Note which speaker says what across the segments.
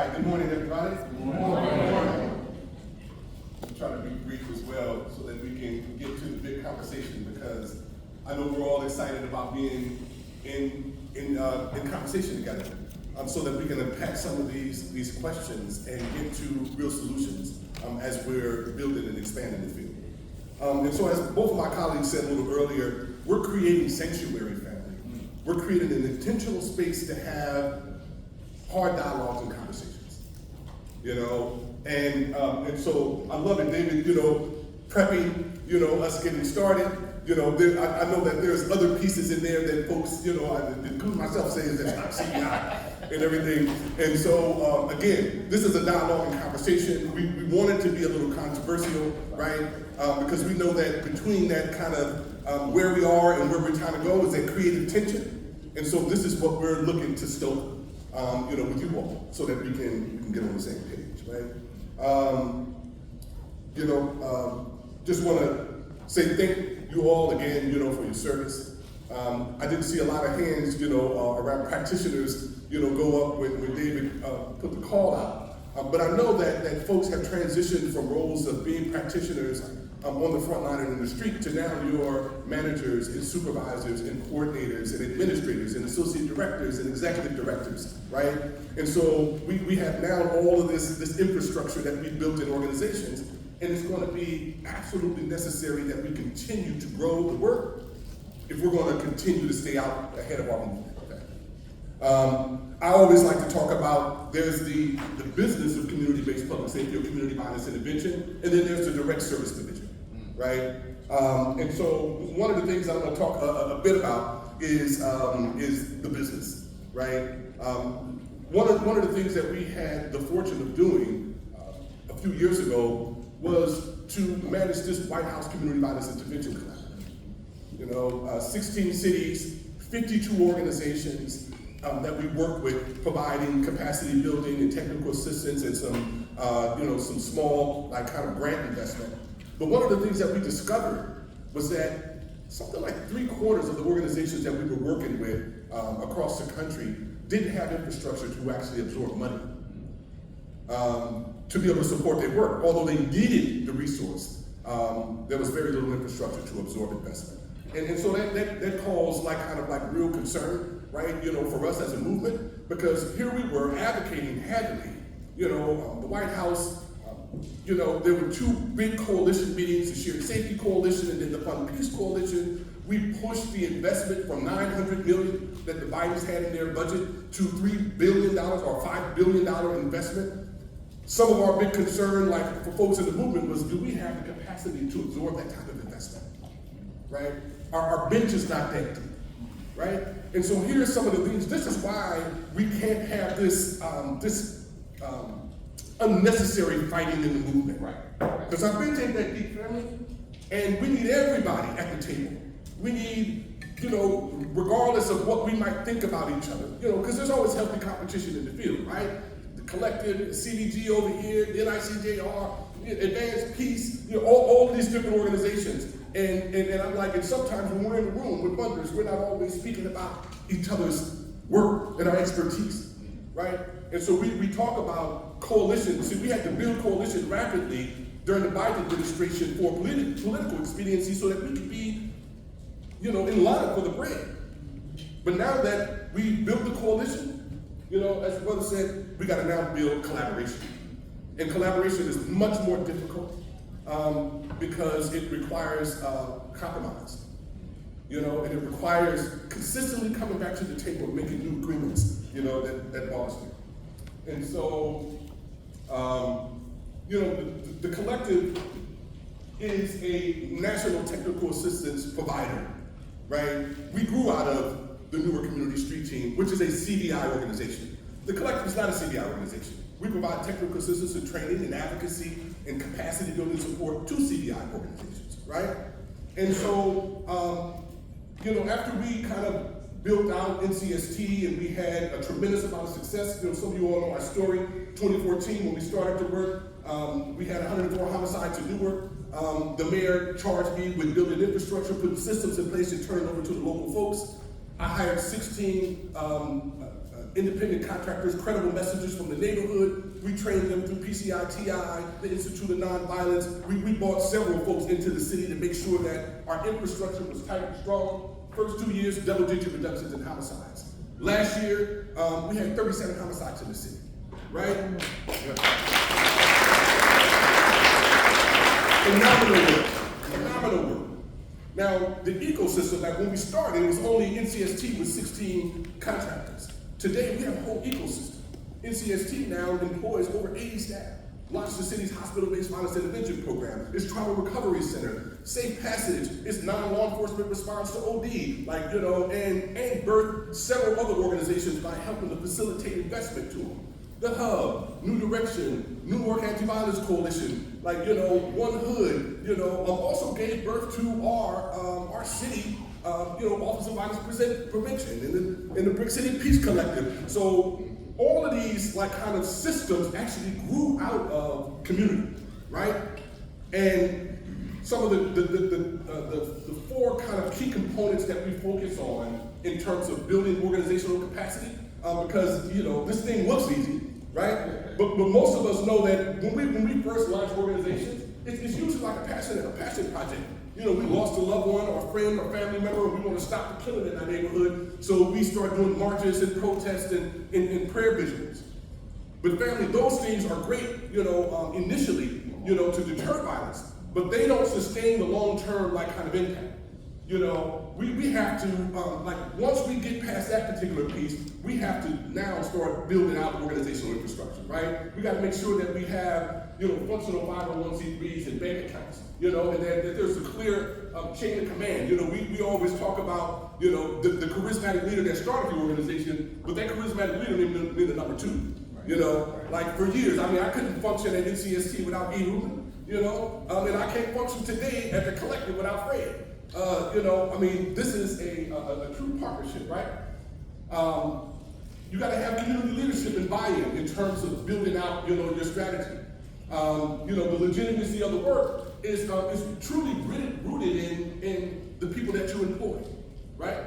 Speaker 1: right, good morning, everybody. Good morning. I'm trying to be brief as well so that we can get to the big conversation, because I know we're all excited about being in conversation together, so that we can unpack some of these questions and get to real solutions as we're building and expanding the field. And so, as both of my colleagues said a little earlier, we're creating sanctuary, family. We're creating an intentional space to have hard dialogues and conversations, and so I love it, David, prepping, us getting started. I know that there's other pieces in there that folks, I include myself, saying that's not CPI and everything. And so, again, this is a dialogue and conversation. We want it to be a little controversial, right? Because we know that between that kind of where we are and where we're trying to go is that creative tension. And so this is what we're looking to stoke, with you all, so that we can get on the same page, right? Just want to say thank you all again, for your service. I didn't see a lot of hands, around practitioners, go up when David put the call out. But I know that folks have transitioned from roles of being practitioners on the front line and in the street to now you're managers and supervisors and coordinators and administrators and associate directors and executive directors, right? And so we have now all of this infrastructure that we've built in organizations, and it's going to be absolutely necessary that we continue to grow the work if we're going to continue to stay out ahead of our movement. I always like to talk about, there's the business of community-based public safety or community violence intervention, and then there's the direct service division, right? And so one of the things I'm going to talk a bit about is the business, right? One of the things that we had the fortune of doing a few years ago was to manage this White House Community Violence Intervention Collaborative. 16 cities, 52 organizations that we work with, providing capacity building and technical assistance and some small kind of grant investment. But one of the things that we discovered was that something like 3/4 of the organizations that we were working with across the country didn't have infrastructure to actually absorb money to be able to support their work. Although they needed the resource, there was very little infrastructure to absorb investment. And so that caused real concern, right? For us as a movement, because here we were advocating heavily, the White House, there were two big coalition meetings, the Shared Safety Coalition and then the Fund Peace Coalition. We pushed the investment from $900 million that the Bidens had in their budget to $3 billion or $5 billion investment. Some of our big concern, for folks in the movement, was, do we have the capacity to absorb that type of investment, right? Our bench is not that deep, right? And so here's some of the things. This is why we can't have this unnecessary fighting in the movement, right? Because our bench ain't that deep, family, and we need everybody at the table. We need, regardless of what we might think about each other, because there's always healthy competition in the field, right? The collective, the CDG over here, the NICJR, Advanced Peace, all of these different organizations. And I'm like, and sometimes when we're in the room with funders, we're not always speaking about each other's work and our expertise, right? And so we talk about coalitions. See, we had to build coalition rapidly during the Biden administration for political expediency so that we could be, in line for the bread. But now that we built the coalition, as the brother said, we got to now build collaboration. And collaboration is much more difficult because it requires compromise, and it requires consistently coming back to the table and making new agreements, that bothers me. And so, the collective is a national technical assistance provider, right? We grew out of the Newer Community Street Team, which is a CDI organization. The collective is not a CDI organization. We provide technical assistance and training and advocacy and capacity building support to CDI organizations, right? And so, after we kind of built out NCST and we had a tremendous amount of success, some of you all know our story, 2014 when we started to work, we had 104 homicides in Newark. The mayor charged me with building infrastructure, putting systems in place and turning over to the local folks. I hired 16 independent contractors, credible messengers from the neighborhood. We trained them through PCI-TI, the Institute of Nonviolence. We brought several folks into the city to make sure that our infrastructure was tight and strong. First 2 years, double-digit reductions in homicides. Last year, we had 37 homicides in the city, right? Phenomenal work. Now, the ecosystem, like when we started, it was only NCST with 16 contractors. Today, we have a whole ecosystem. NCST now employs over 80 staff, launched the city's hospital-based violence intervention program, its trauma recovery center, Safe Passage, its non-law enforcement response to OD, and birthed several other organizations by helping to facilitate investment to them. The Hub, New Direction, New York Anti-Violence Coalition, One Hood, also gave birth to our city, Office of Violence Prevention, and the Brick City Peace Collective. So all of these kind of systems actually grew out of community, right? And some of the four kind of key components that we focus on in terms of building organizational capacity, because this thing looks easy, right? But most of us know that when we first launch organizations, it's usually like a passion project. We lost a loved one or a friend or family member, and we want to stop the killing in our neighborhood, so we start doing marches and protests and prayer vigils. But family, those things are great, initially, to deter violence, but they don't sustain the long-term kind of impact. We have to, once we get past that particular piece, we have to now start building out organizational infrastructure, right? We got to make sure that we have, functional 501c3s and bank accounts, and that there's a clear chain of command. We always talk about, the charismatic leader that started the organization, but that charismatic leader didn't mean the number two. For years, I couldn't function at NCST without E. Rubin, and I can't function today at the collective without Fred. This is a true partnership, right? You got to have community leadership and buy-in in terms of building out, your strategy. The legitimacy of the work is truly rooted in the people that you employ, right?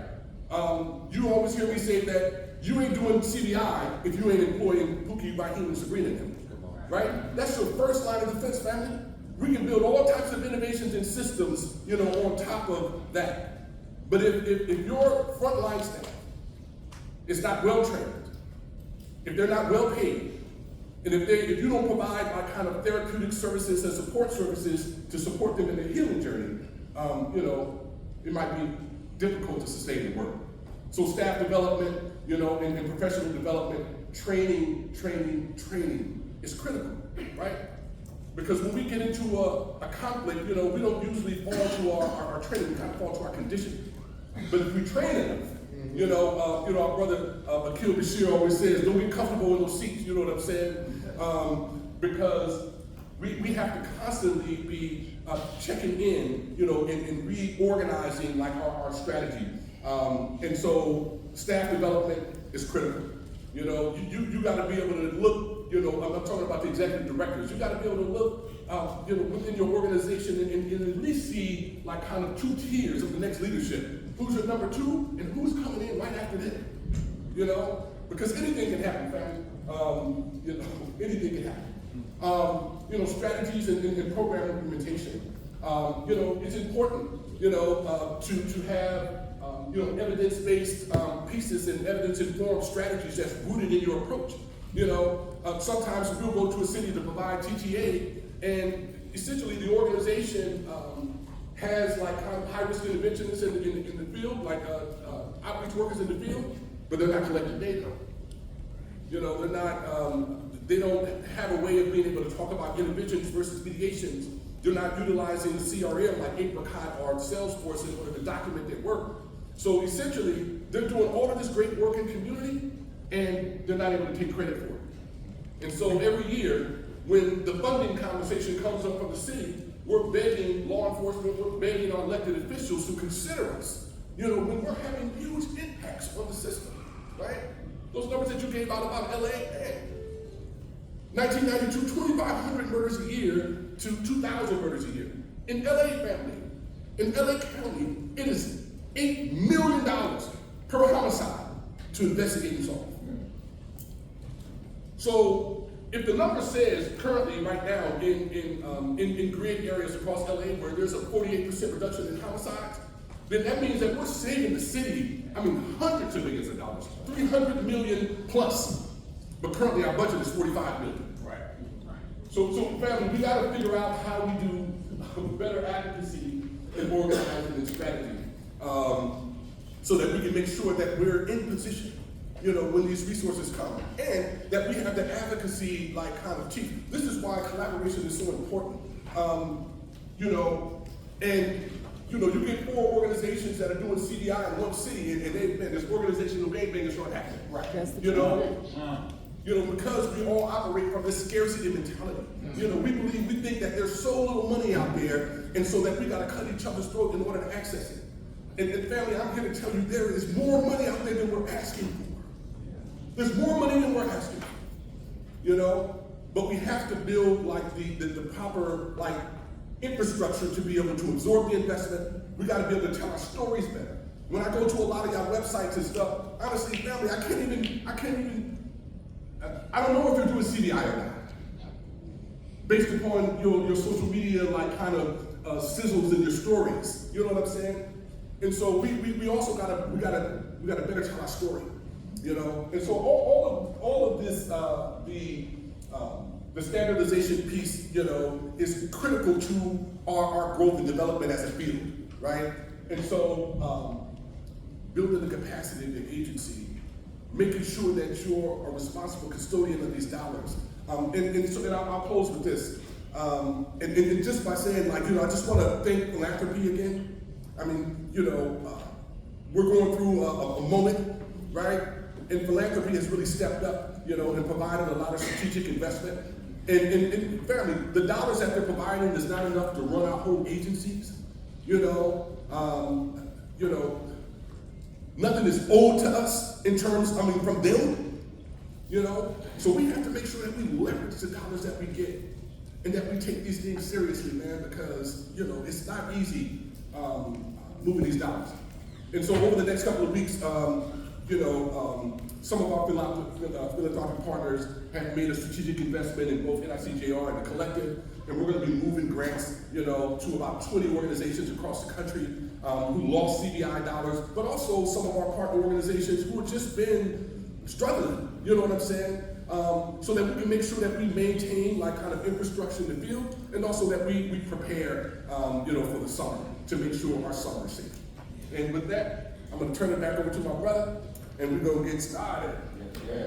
Speaker 1: You always hear me say that you ain't doing CBI if you ain't employing Pookie, Raheem, and Sabrina and them, right? That's your first line of defense, family. We can build all types of innovations and systems, on top of that. But if your frontline staff is not well trained, if they're not well paid, and if you don't provide kind of therapeutic services and support services to support them in their healing journey, it might be difficult to sustain the work. So staff development, and professional development, training is critical, right? Because when we get into a conflict, we don't usually fall to our training, we kind of fall to our conditioning. But if we train enough, our brother Aqeela Bashir always says, don't get comfortable in those seats, you know what I'm saying? Because we have to constantly be checking in, and reorganizing our strategy. And so staff development is critical. You got to be able to look, I'm not talking about the executive directors. You got to be able to look, within your organization and at least see kind of two tiers of the next leadership. Who's your number two and who's coming in right after them? Because anything can happen, family. Anything can happen. Strategies and program implementation. It's important, to have evidence-based pieces and evidence-informed strategies that's rooted in your approach. Sometimes we'll go to a city to provide TTA, and essentially the organization has kind of high-risk interventionists in the field, outreach workers in the field, but they're not collecting data. They're not. They don't have a way of being able to talk about interventions versus mediations. They're not utilizing the CRM like Apricot or Salesforce in order to document their work. So essentially, they're doing all of this great work in community, and they're not able to take credit for it. And so every year, when the funding conversation comes up from the city, we're begging law enforcement, we're begging our elected officials to consider us, when we're having huge impacts on the system, right? Those numbers that you gave out about LA, 1992, 2,500 murders a year to 2,000 murders a year. In LA, family, in LA County, it is $8 million per homicide to investigate and solve. So if the number says currently right now in grid areas across LA where there's a 48% reduction in homicides, then that means that we're saving the city, hundreds of millions of dollars, 300 million plus. But currently our budget is 45 million.
Speaker 2: Right.
Speaker 1: So family, we gotta figure out how we do better advocacy and organizing and strategy, so that we can make sure that we're in position, when these resources come, and that we have the advocacy kind of chief. This is why collaboration is so important. You get 4 organizations that are doing CDI in one city, and this organizational gangbang is not happening.
Speaker 2: Right.
Speaker 1: Because we all operate from this scarcity mentality. We think that there's so little money out there, and so that we gotta cut each other's throat in order to access it. And family, I'm here to tell you there is more money out there than we're asking for. There's more money than we're asking for. But we have to build the proper infrastructure to be able to absorb the investment. We gotta be able to tell our stories better. When I go to a lot of y'all websites and stuff, honestly, family, I don't know if you're doing CDI or not, based upon your social media sizzles in your stories. You know what I'm saying? And so we also gotta better tell our story. And so all of this the standardization piece is critical to our growth and development as a field, right? And so building the capacity of the agency, making sure that you're a responsible custodian of these dollars. And I'll close with this. And just by saying, I just want to thank philanthropy again. We're going through a moment, right? And philanthropy has really stepped up, and provided a lot of strategic investment. And family, the dollars that they're providing is not enough to run our whole agencies. Nothing is owed to us in terms, from them. So we have to make sure that we leverage the dollars that we get, and that we take these things seriously, man, because it's not easy moving these dollars. And so over the next couple of weeks, some of our philanthropic partners have made a strategic investment in both NICJR and the collective, and we're going to be moving grants, to about 20 organizations across the country who lost CBI dollars, but also some of our partner organizations who have just been struggling, you know what I'm saying? So that we can make sure that we maintain infrastructure in the field, and also that we prepare, for the summer to make sure our summer is safe. And with that, I'm going to turn it back over to my brother, and we're going to get started.